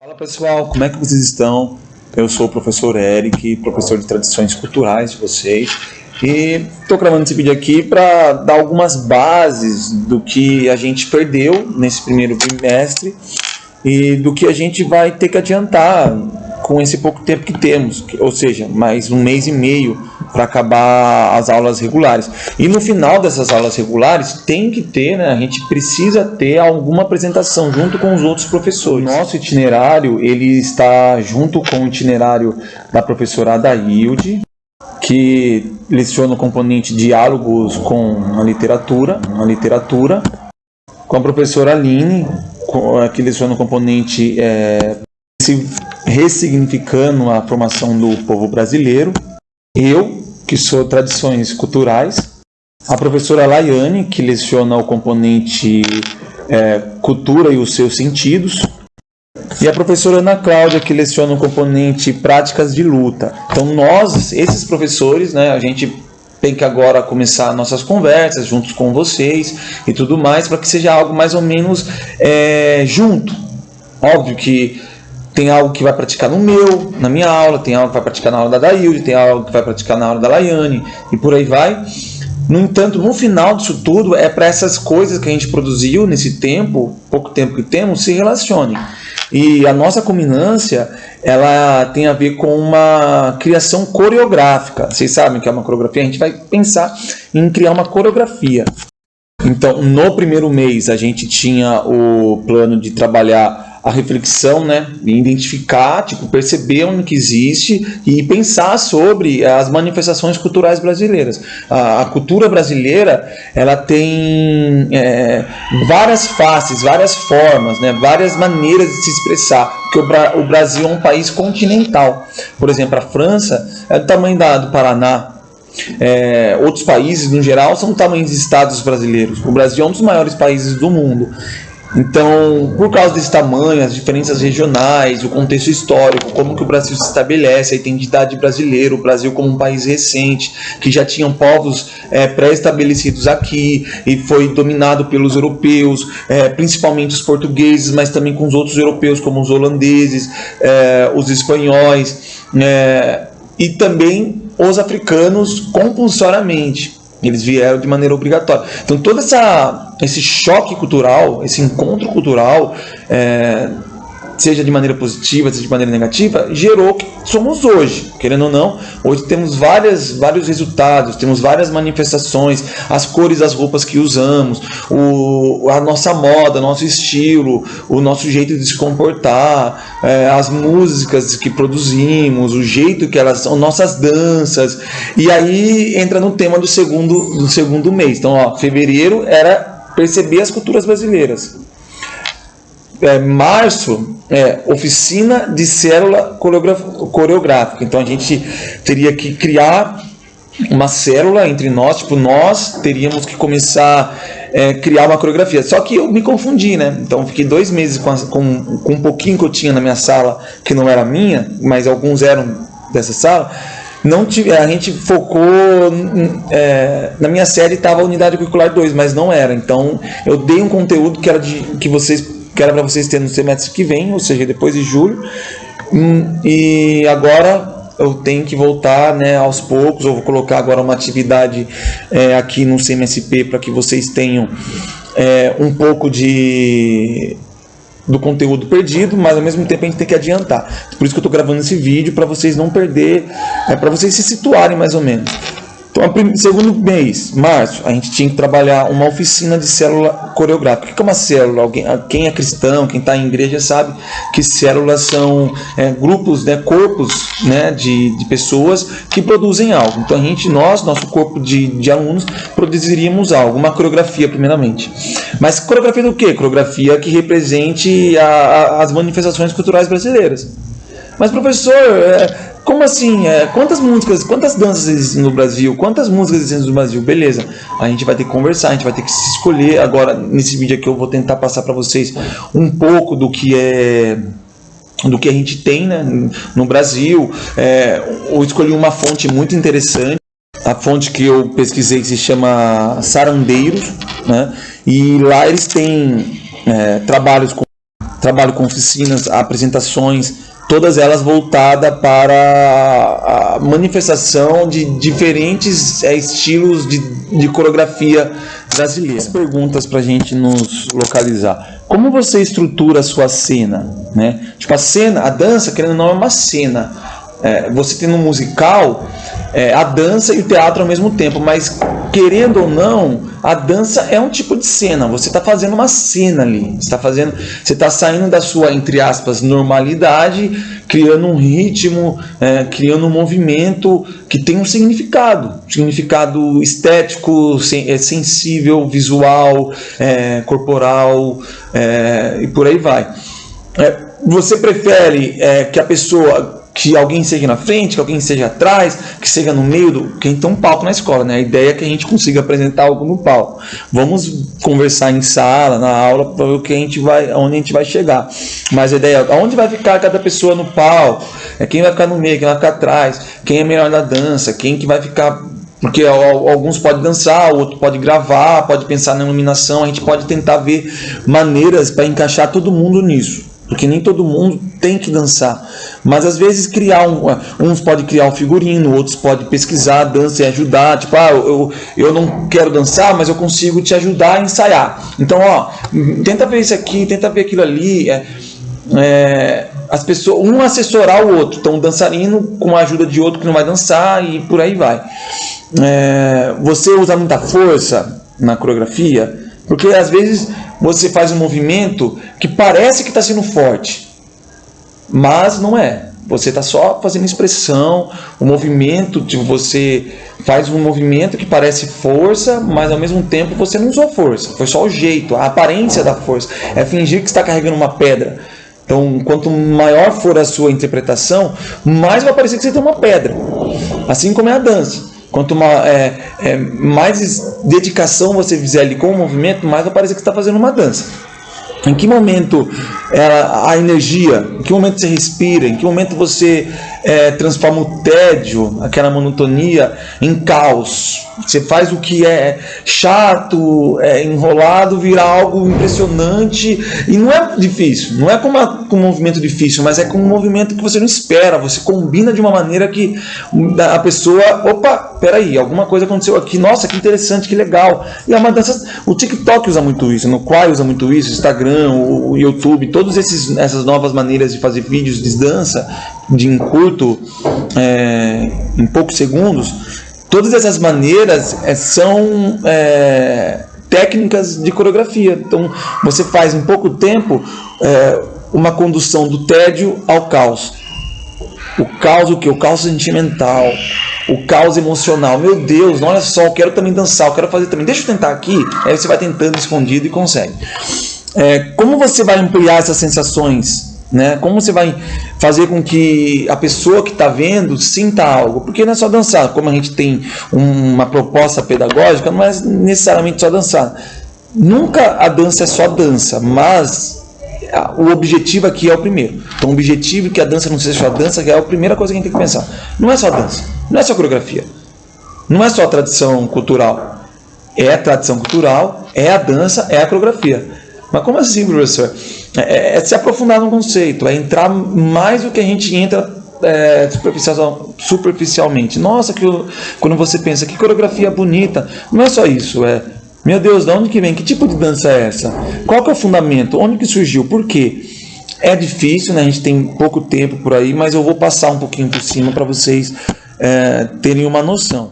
Fala pessoal, como é que vocês estão? Eu sou o professor Eric, professor de tradições culturais de vocês, e estou gravando esse vídeo aqui para dar algumas bases do que a gente perdeu nesse primeiro bimestre e do que a gente vai ter que adiantar com esse pouco tempo que temos, ou seja, mais um mês e meio para acabar as aulas regulares. E no final dessas aulas regulares tem que ter, né, a gente precisa ter alguma apresentação junto com os outros professores. Nosso itinerário, ele está junto com o itinerário da professora Adailde, que leciona o componente diálogos com a literatura, com a professora Aline, que leciona o componente ressignificando a formação do povo brasileiro, eu, que sou tradições culturais, a professora Laiane, que leciona o componente cultura e os seus sentidos, e a professora Ana Cláudia, que leciona o componente práticas de luta. Então nós, esses professores, né, a gente tem que agora começar nossas conversas juntos com vocês e tudo mais, para que seja algo mais ou menos junto. Óbvio que tem algo que vai praticar na minha aula, tem algo que vai praticar na aula da Dailde, tem algo que vai praticar na aula da Laiane, e por aí vai. No entanto, no final disso tudo, é para essas coisas que a gente produziu nesse tempo, pouco tempo que temos, se relacionem. E a nossa culminância, ela tem a ver com uma criação coreográfica. Vocês sabem que é uma coreografia, a gente vai pensar em criar uma coreografia. Então, no primeiro mês, a gente tinha o plano de trabalhar a reflexão, né, e identificar, perceber onde que existe e pensar sobre as manifestações culturais brasileiras. A cultura brasileira, ela tem várias faces, várias formas, né, várias maneiras de se expressar, porque o Brasil é um país continental. Por exemplo, a França é do tamanho do Paraná. Outros países, no geral, são do tamanho de estados brasileiros. O Brasil é um dos maiores países do mundo. Então, por causa desse tamanho, as diferenças regionais, o contexto histórico, como que o Brasil se estabelece, a identidade brasileira, o Brasil como um país recente, que já tinham povos pré-estabelecidos aqui e foi dominado pelos europeus, principalmente os portugueses, mas também com os outros europeus, como os holandeses, os espanhóis, e também os africanos compulsoriamente. Eles vieram de maneira obrigatória. Então todo esse choque cultural, esse encontro cultural, seja de maneira positiva, seja de maneira negativa, gerou o que somos hoje. Querendo ou não, hoje temos vários resultados, temos várias manifestações, as cores das roupas que usamos, a nossa moda, nosso estilo, o nosso jeito de se comportar, as músicas que produzimos, o jeito que elas são, nossas danças. E aí entra no tema do segundo mês. Então, fevereiro era perceber as culturas brasileiras. Março, oficina de célula coreográfica. Então a gente teria que criar uma célula entre nós, nós teríamos que começar a criar uma coreografia. Só que eu me confundi, né? Então fiquei 2 meses com um pouquinho que eu tinha na minha sala, que não era minha, mas alguns eram dessa sala. A gente focou na minha série, estava a unidade curricular 2, mas não era. Então eu dei um conteúdo que era para vocês terem no semestre que vem, ou seja, depois de julho, e agora eu tenho que voltar, né, aos poucos. Eu vou colocar agora uma atividade aqui no CMSP para que vocês tenham um pouco do conteúdo perdido, mas ao mesmo tempo a gente tem que adiantar. Por isso que eu estou gravando esse vídeo, para vocês não perder, para vocês se situarem mais ou menos. Então, segundo mês, março, a gente tinha que trabalhar uma oficina de célula coreográfica. O que é uma célula? Quem é cristão, quem está em igreja sabe que células são grupos, né, corpos, né, de pessoas que produzem algo. Então nosso corpo de alunos, produziríamos algo, uma coreografia primeiramente. Mas coreografia do quê? Coreografia que represente as manifestações culturais brasileiras. Mas professor, como assim? Quantas músicas, quantas danças existem no Brasil? Quantas músicas existem no Brasil? Beleza, a gente vai ter que conversar, a gente vai ter que se escolher. Agora, nesse vídeo aqui, eu vou tentar passar para vocês um pouco do que a gente tem, né, no Brasil. Eu escolhi uma fonte muito interessante. A fonte que eu pesquisei se chama Sarandeiros, né? E lá eles têm trabalhos com trabalho com oficinas, apresentações, todas elas voltadas para a manifestação de diferentes estilos de coreografia brasileira. As perguntas para a gente nos localizar. Como você estrutura a sua cena? Né? Tipo, a cena, a dança, querendo ou não, é uma cena. Você tem no musical a dança e o teatro ao mesmo tempo, mas querendo ou não, a dança é um tipo de cena. Você está fazendo uma cena ali. Você está saindo da sua, entre aspas, normalidade, criando um ritmo, criando um movimento que tem um significado estético, sensível, visual, corporal, e por aí vai. Você prefere que alguém seja na frente, que alguém seja atrás, que seja no meio que tem um palco na escola, né? A ideia é que a gente consiga apresentar algo no palco. Vamos conversar em sala, na aula, para ver onde a gente vai chegar. Mas a ideia é onde vai ficar cada pessoa no palco, quem vai ficar no meio, quem vai ficar atrás, quem é melhor na dança, quem que vai ficar. Porque alguns podem dançar, o outro pode gravar, pode pensar na iluminação, a gente pode tentar ver maneiras para encaixar todo mundo nisso. Porque nem todo mundo tem que dançar. Mas às vezes uns podem criar um figurino, outros podem pesquisar, dança e ajudar. Tipo, eu não quero dançar, mas eu consigo te ajudar a ensaiar. Então, tenta ver isso aqui, tenta ver aquilo ali. As pessoas, um assessorar o outro. Então, um dançarino com a ajuda de outro que não vai dançar e por aí vai. Você usa muita força na coreografia, porque às vezes você faz um movimento que parece que está sendo forte, mas não é. Você está só fazendo expressão, o movimento, você faz um movimento que parece força, mas ao mesmo tempo você não usou força, foi só o jeito, a aparência da força. É fingir que está carregando uma pedra. Então, quanto maior for a sua interpretação, mais vai parecer que você tem uma pedra. Assim como é a dança. Quanto mais dedicação você fizer ali com o movimento, mais vai parecer que você está fazendo uma dança. Em que momento a energia, em que momento você respira, em que momento você transforma o tédio, aquela monotonia, em caos. Você faz o que é chato, enrolado, virar algo impressionante. E não é difícil, não é com um movimento difícil, mas é com um movimento que você não espera. Você combina de uma maneira que a pessoa, opa, peraí, alguma coisa aconteceu aqui, nossa, que interessante, que legal. E é uma dança, o TikTok usa muito isso, no Quai usa muito isso, o Instagram, o YouTube, todas essas novas maneiras de fazer vídeos de dança, em curto, em poucos segundos. Todas essas maneiras são técnicas de coreografia. Então, você faz em pouco tempo uma condução do tédio ao caos. O caos, o que? O caos sentimental, o caos emocional. Meu Deus, olha só, eu quero também dançar, eu quero fazer também. Deixa eu tentar aqui. Aí você vai tentando escondido e consegue. Como você vai ampliar essas sensações? Né? Como você vai fazer com que a pessoa que está vendo sinta algo? Porque não é só dançar. Como a gente tem uma proposta pedagógica, não é necessariamente só dançar. Nunca a dança é só dança, mas o objetivo aqui é o primeiro. Então o objetivo é que a dança não seja só dança, que é a primeira coisa que a gente tem que pensar. Não é só dança, não é só coreografia, não é só tradição cultural. É a tradição cultural, é a dança, é a coreografia. Mas como assim, professor? É se aprofundar no conceito, é entrar mais do que a gente entra superficialmente. Nossa, quando você pensa que coreografia bonita, não é só isso. Meu Deus, de onde que vem? Que tipo de dança é essa? Qual que é o fundamento? Onde que surgiu? Por quê? É difícil, né? A gente tem pouco tempo por aí, mas eu vou passar um pouquinho por cima para vocês terem uma noção.